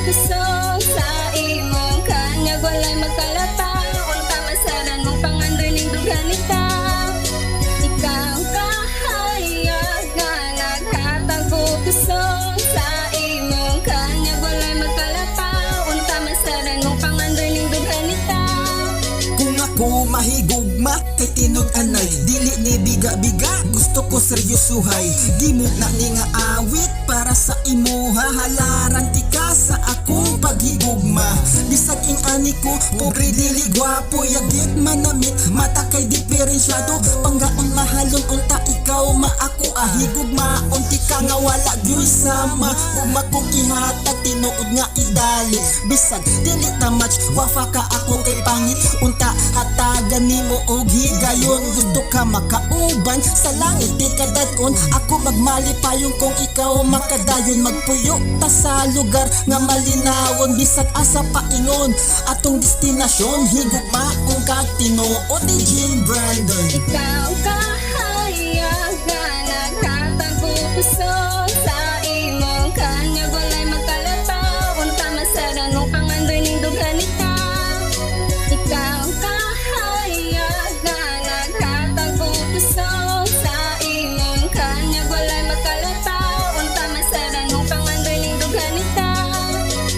kusog sa imong kanyag walay magkalapa unta masaran mong pangandoy ning duganita. Ikaw kahayag nga naghatag og kusog sa imong kanyag walay magkalapa unta masaran mong pangandoy ning duganita. Kung ako mahigugma kay tinud anay dili ni biga-biga gusto ko seryosuhay gimo na ni nga awit para sa imo hahalaran tika sa akong paghigugma bisag ing ani ko pobre dili gwapo yagit manamit mata kay diferensyado panggaon mahalon unta ikaw maako ahigugma unti ka nga wala gyud sama ug makong ihatag tinuod nga idali bisag dili ta match wafa ka ako kay pangit unta hatagan nimo og higayon gusto ka makauban sa langit di ka dadon ako magmalipayong kung ikaw makadayon magpuyo ta sa lugar nga malinawon bisag asa paingon atong destinasyon higugma ug kag tinuod ni Jean Brandon. Ikaw kahayag nga naghatag og kusog sa imong kanyag walay magkalapa unta masaran mong pangandoy ning duganita. Ikaw kahayag nga naghatag og kusog sa imong kanyag walay magkalapa unta masaran mong pangandoy ning duganita.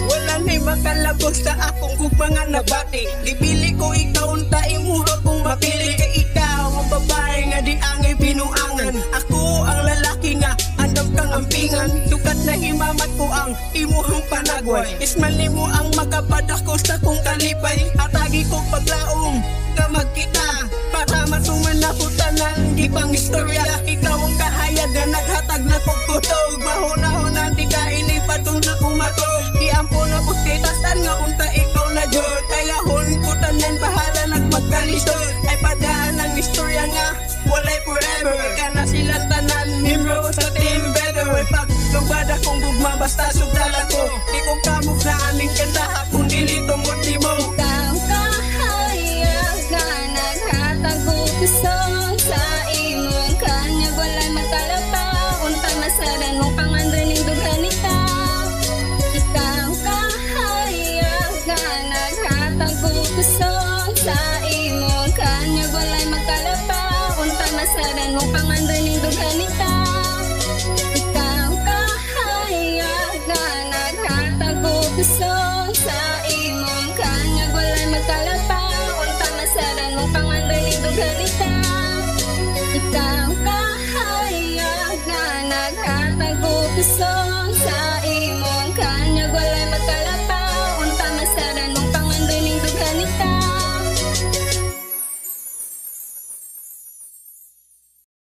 Wala may makalabos sa akong gugmangan na bati. Dibili ko ikaw unta imuro kung mapili kay ikaw ang babae nga di angay binuangan. Ako ang lalaki nga andam kang ampingan. Sukat na himamat ko ang imuhang panagway. Ismal nimo ang makapadak ko sa kong kalipay. Atagi ko paglaom nga magkita para matuman na ko tanan di pang istorya. Ikaw ang kahayag nga naghatag na kong kutog. Mahuna-huna di ka inipatong na kumatog. Iampo na ko kitasan nga unta ikaw na jod. Kaya hon ko tanan bahala nagmagkalisod. Ay padaan ang istorya nga walay forever. Kana silang tanan nimro sa team better. Pag lubad akong gugma basta sugdala ko. Di ko kamog na aning kanta kung dili tungod di mo. Ikaw kahayag nga naghatag og kusog sa imong kanyag walay magkalapa unta masaran mong pangandoy ning duganita. Ikaw kahayag nga naghatag og kusog sa imong kanyag walay magkalapa unta masaran mong pangandoy ning duganita.